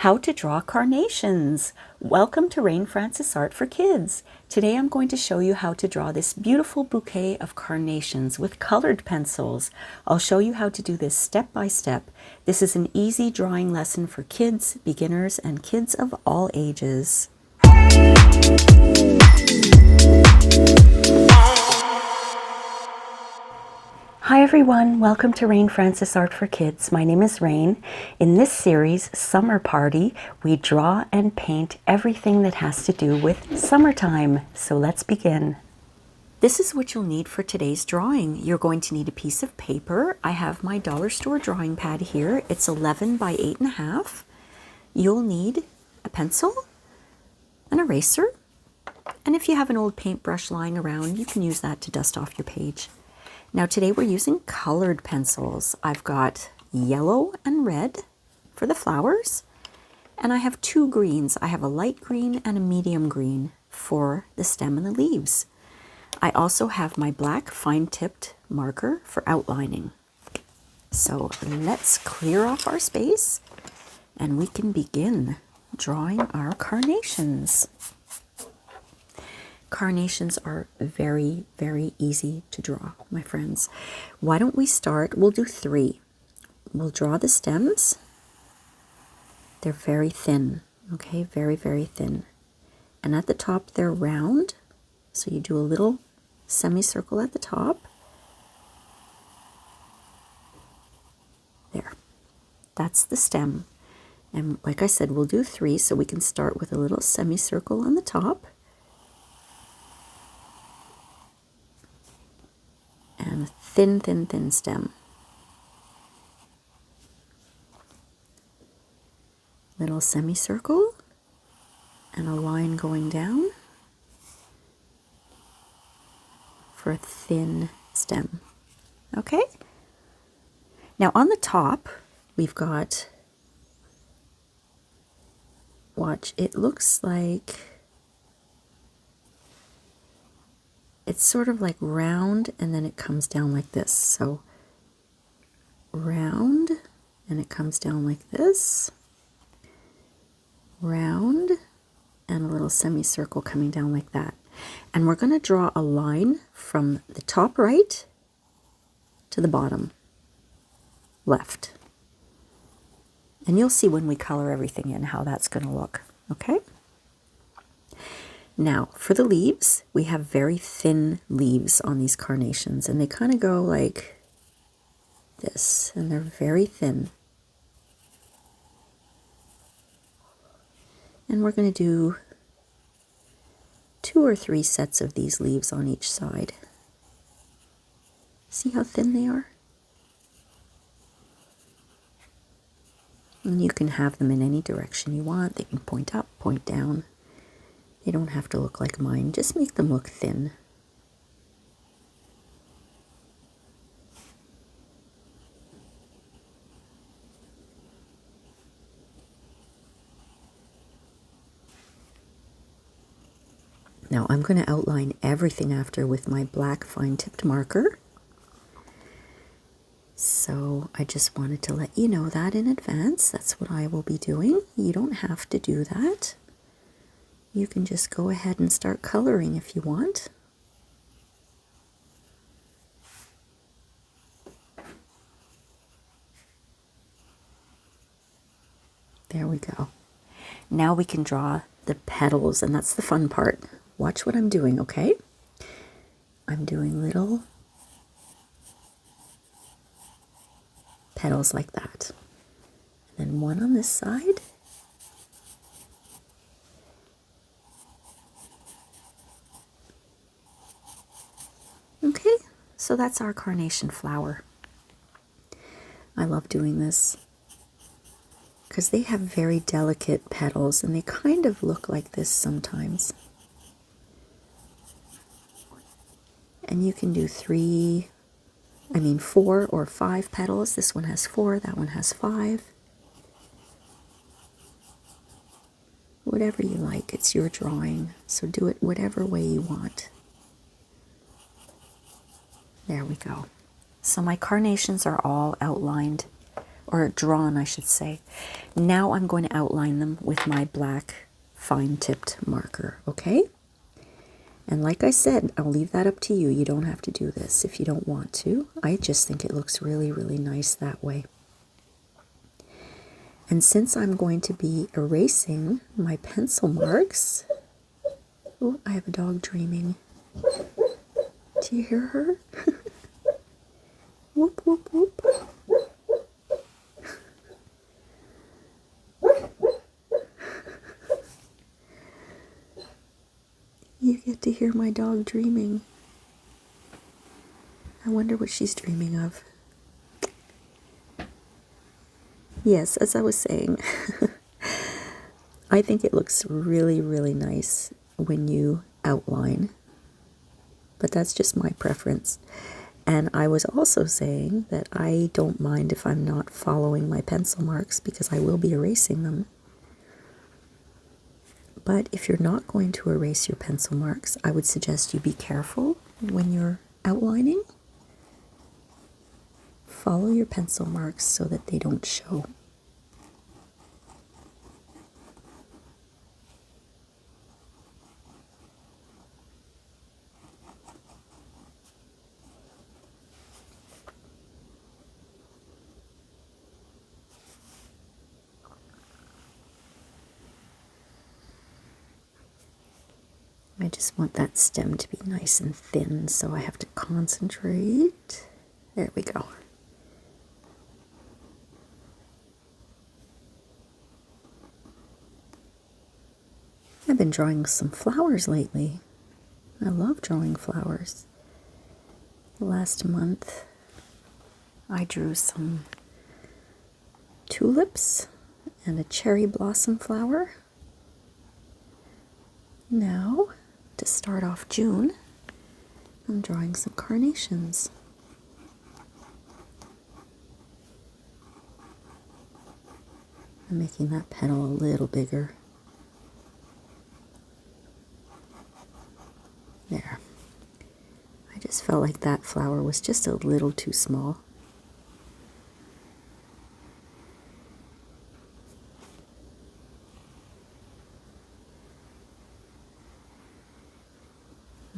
How to draw carnations. Welcome to Rain Francis Art for Kids. Today I'm going to show you how to draw this beautiful bouquet of carnations with colored pencils. I'll show you how to do this step by step. This is an easy drawing lesson for kids, beginners, and kids of all ages. Hi everyone, welcome to Rain Francis Art for Kids. My name is Rain. In this series, Summer Party, we draw and paint everything that has to do with summertime. So let's begin. This is what you'll need for today's drawing. You're going to need a piece of paper. I have my dollar store drawing pad here. It's 11 by 8.5. You'll need a pencil, an eraser, and if you have an old paintbrush lying around, you can use that to dust off your page. Now today we're using colored pencils. I've got yellow and red for the flowers, and I have two greens. I have a light green and a medium green for the stem and the leaves. I also have my black fine-tipped marker for outlining. So let's clear off our space and we can begin drawing our carnations. Carnations are very, very easy to draw, my friends. Why don't we start? We'll do 3. We'll draw the stems. They're very thin, okay? Very, very thin. And at the top, they're round. So you do a little semicircle at the top. There. That's the stem. And like I said, we'll do 3, so we can start with a little semicircle on the top. And a thin, thin, thin stem. Little semicircle and a line going down for a thin stem. Okay? Now on the top, we've got, watch, it looks like it's sort of like round and then it comes down like this. So round and it comes down like this. Round and a little semicircle coming down like that. And we're going to draw a line from the top right to the bottom left. And you'll see when we color everything in how that's going to look. Okay? Now, for the leaves, we have very thin leaves on these carnations, and they kind of go like this, and they're very thin. And we're going to do 2 or 3 sets of these leaves on each side. See how thin they are? And you can have them in any direction you want. They can point up, point down. They don't have to look like mine, just make them look thin. Now I'm going to outline everything after with my black fine-tipped marker. So I just wanted to let you know that in advance. That's what I will be doing. You don't have to do that. You can just go ahead and start coloring if you want. There we go. Now we can draw the petals, and that's the fun part. Watch what I'm doing, okay? I'm doing little petals like that. And then one on this side. Okay, so that's our carnation flower. I love doing this because they have very delicate petals and they kind of look like this sometimes. And you can do 4 or 5 petals. This one has 4, that one has 5. Whatever you like, it's your drawing, so do it whatever way you want. There we go. So my carnations are all outlined or drawn, I should say. Now I'm going to outline them with my black fine-tipped marker, okay? And like I said, I'll leave that up to you. You don't have to do this if you don't want to. I just think it looks really, really nice that way. And since I'm going to be erasing my pencil marks... Oh, I have a dog dreaming. Do you hear her? Whoop, whoop, whoop. You get to hear my dog dreaming. I wonder what she's dreaming of. Yes, as I was saying, I think it looks really, really nice when you outline, but that's just my preference. And I was also saying that I don't mind if I'm not following my pencil marks because I will be erasing them. But if you're not going to erase your pencil marks, I would suggest you be careful when you're outlining. Follow your pencil marks so that they don't show. I just want that stem to be nice and thin, so I have to concentrate. There we go. I've been drawing some flowers lately. I love drawing flowers. Last month, I drew some tulips and a cherry blossom flower. Now, to start off June, I'm drawing some carnations. I'm making that petal a little bigger. There. I just felt like that flower was just a little too small.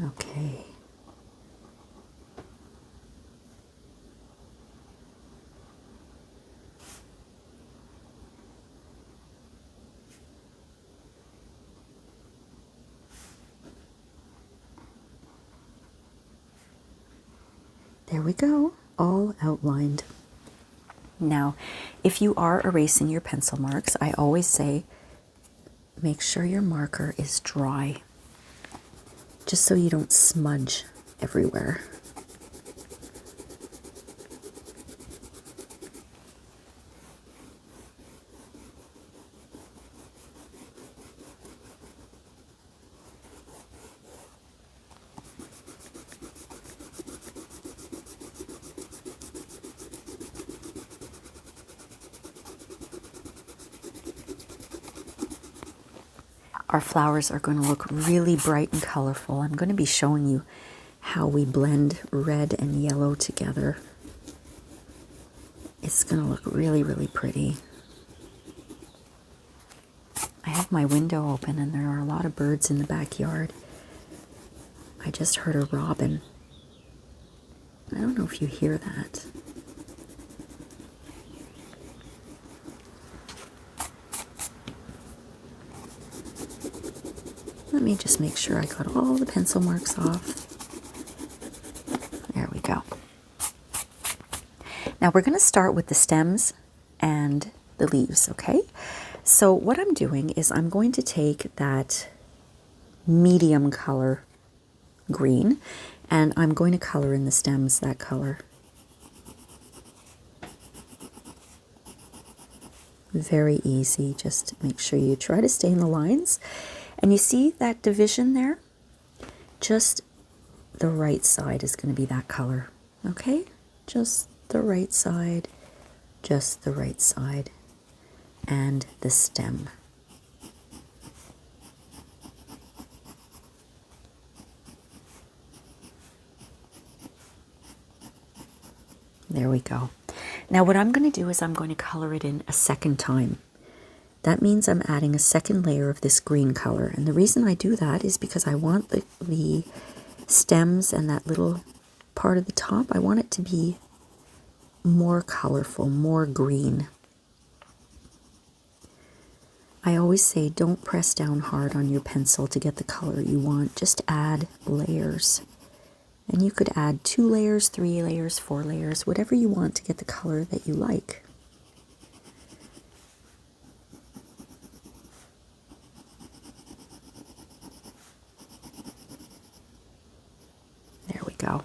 Okay. There we go, all outlined. Now, if you are erasing your pencil marks, I always say make sure your marker is dry, just so you don't smudge everywhere. Our flowers are going to look really bright and colorful. I'm going to be showing you how we blend red and yellow together. It's going to look really, really pretty. I have my window open and there are a lot of birds in the backyard. I just heard a robin. I don't know if you hear that. Let me just make sure I got all the pencil marks off. There we go. Now we're going to start with the stems and the leaves, okay? So what I'm doing is I'm going to take that medium color green and I'm going to color in the stems that color. Very easy, just make sure you try to stay in the lines. And you see that division there? Just the right side is going to be that color, okay? Just the right side, just the right side, and the stem. There we go. Now what I'm going to do is I'm going to color it in a second time. That means I'm adding a second layer of this green color. And the reason I do that is because I want the stems and that little part of the top, I want it to be more colorful, more green. I always say don't press down hard on your pencil to get the color you want. Just add layers. And you could add 2 layers, 3 layers, 4 layers, whatever you want to get the color that you like. There we go.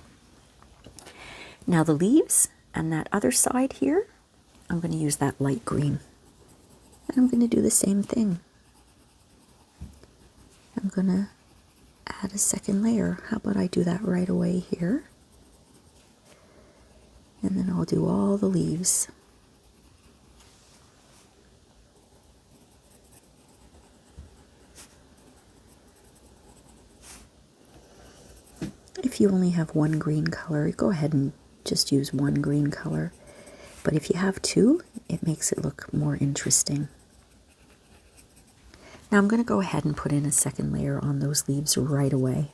Now the leaves and that other side here, I'm going to use that light green. And I'm going to do the same thing. I'm going to add a second layer. How about I do that right away here? And then I'll do all the leaves. If you only have one green color, go ahead and just use one green color. But if you have 2, it makes it look more interesting. Now I'm going to go ahead and put in a second layer on those leaves right away.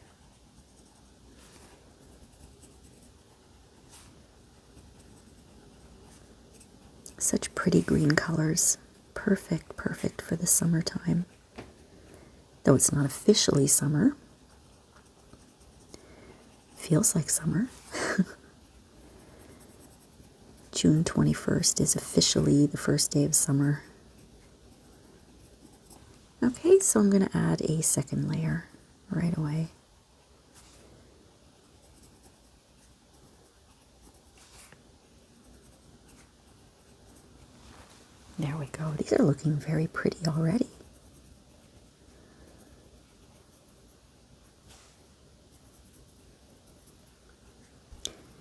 Such pretty green colors. Perfect, perfect for the summertime. Though it's not officially summer. Feels like summer. June 21st is officially the first day of summer. Okay, so I'm going to add a second layer right away. There we go. These are looking very pretty already.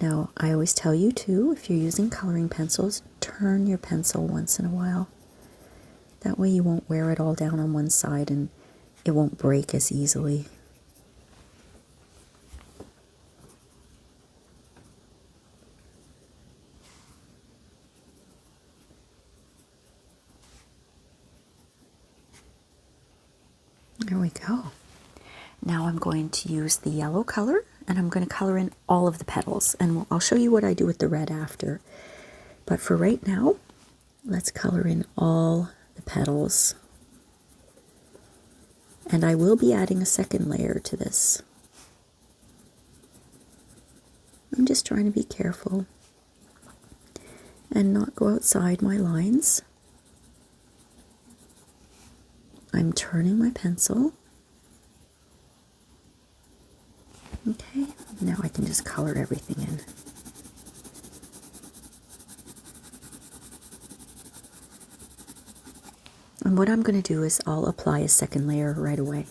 Now, I always tell you too, if you're using coloring pencils, turn your pencil once in a while. That way you won't wear it all down on one side and it won't break as easily. There we go. Now I'm going to use the yellow color and I'm going to color in all of the petals. And I'll show you what I do with the red after. But for right now, let's color in all the petals. And I will be adding a second layer to this. I'm just trying to be careful and not go outside my lines. I'm turning my pencil. Okay, now I can just color everything in. And what I'm going to do is I'll apply a second layer right away.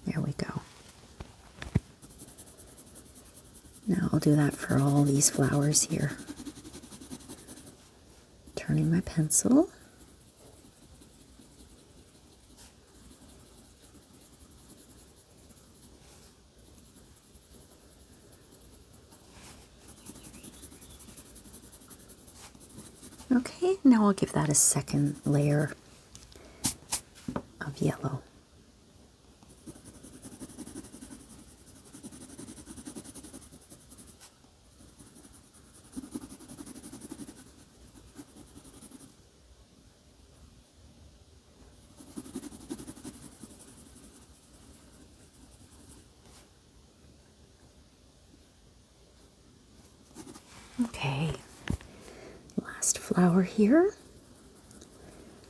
There we go. Now I'll do that for all these flowers here. Turning my pencil. Okay, now I'll give that a second layer of yellow. Okay, last flower here.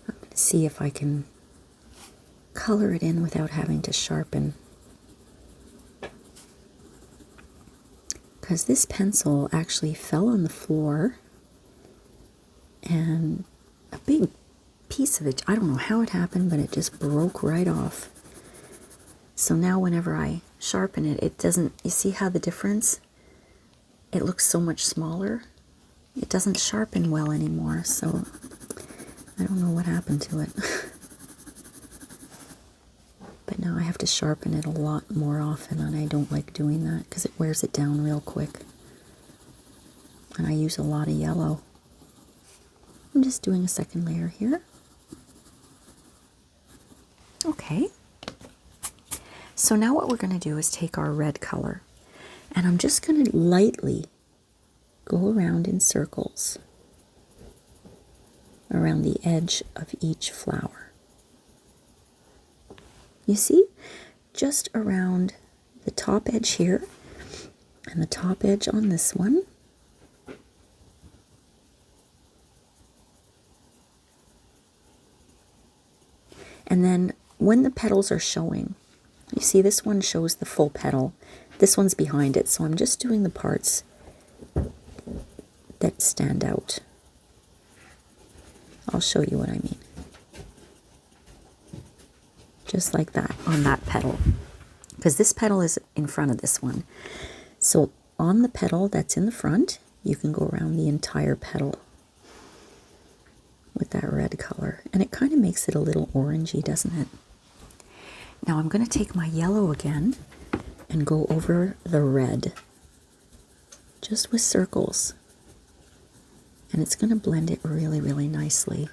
I'm going to see if I can color it in without having to sharpen. Because this pencil actually fell on the floor and a big piece of it, I don't know how it happened, but it just broke right off. So now whenever I sharpen it, it doesn't, you see how the difference? it looks so much smaller. It doesn't sharpen well anymore, so I don't know what happened to it. But now I have to sharpen it a lot more often, and I don't like doing that because it wears it down real quick. And I use a lot of yellow. I'm just doing a second layer here. Okay. So now what we're going to do is take our red color, and I'm just going to lightly go around in circles around the edge of each flower. You see? Just around the top edge here and the top edge on this one. And then when the petals are showing, you see this one shows the full petal. This one's behind it, so I'm just doing the parts that stand out. I'll show you what I mean. Just like that on that petal. Because this petal is in front of this one. So on the petal that's in the front, you can go around the entire petal with that red color. And it kind of makes it a little orangey, doesn't it? Now I'm going to take my yellow again and go over the red. Just with circles. And it's going to blend it really, really nicely.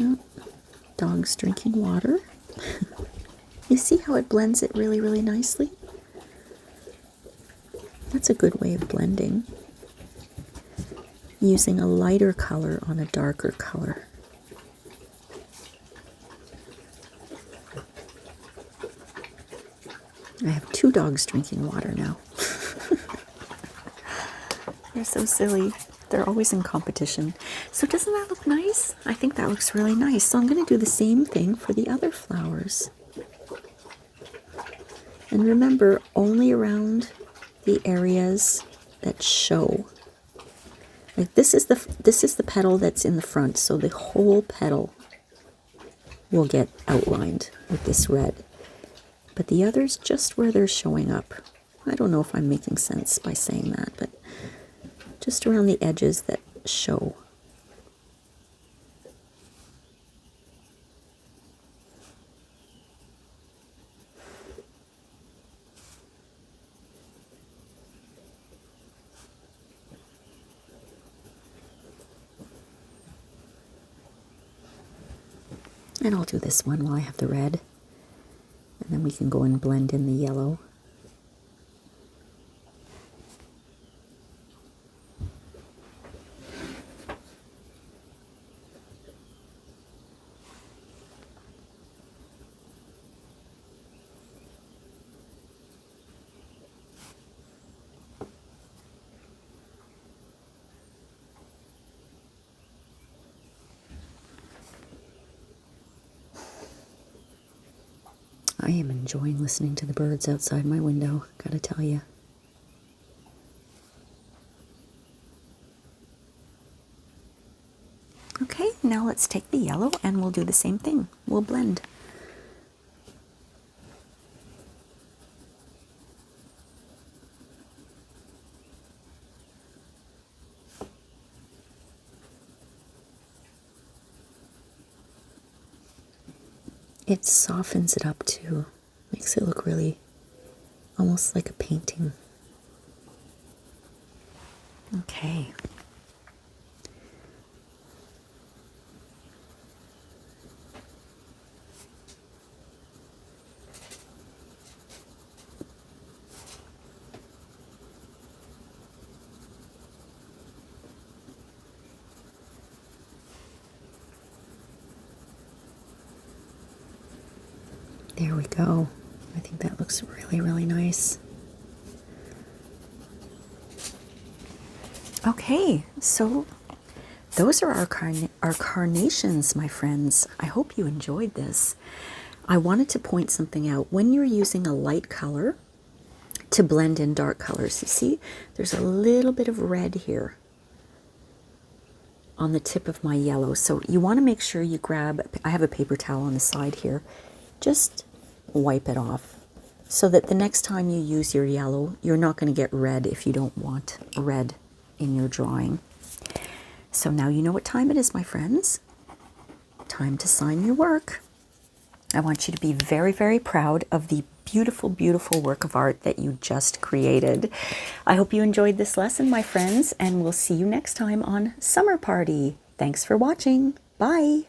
Oh, dog's drinking water. You see how it blends it really, really nicely? That's a good way of blending. Using a lighter color on a darker color. I have 2 dogs drinking water now. They're so silly. They're always in competition. So doesn't that look nice? I think that looks really nice. So I'm going to do the same thing for the other flowers. And remember, only around the areas that show. Like this is the petal that's in the front, so the whole petal will get outlined with this red. But the others, just where they're showing up. I don't know if I'm making sense by saying that, but just around the edges that show. And I'll do this one while I have the red. And then we can go and blend in the yellow. I am enjoying listening to the birds outside my window, gotta tell you. Okay, now let's take the yellow and we'll do the same thing. We'll blend. It softens it up too. Makes it look really almost like a painting. Okay. There we go. I think that looks really, really nice. Okay, so those are our carnations, my friends. I hope you enjoyed this. I wanted to point something out. When you're using a light color to blend in dark colors, you see, there's a little bit of red here on the tip of my yellow. So you want to make sure you grab, I have a paper towel on the side here, just wipe it off so that the next time you use your yellow, you're not going to get red if you don't want red in your drawing. So now you know what time it is, my friends. Time to sign your work. I want you to be very, very proud of the beautiful, beautiful work of art that you just created. I hope you enjoyed this lesson, my friends, and we'll see you next time on Summer Party. Thanks for watching. Bye.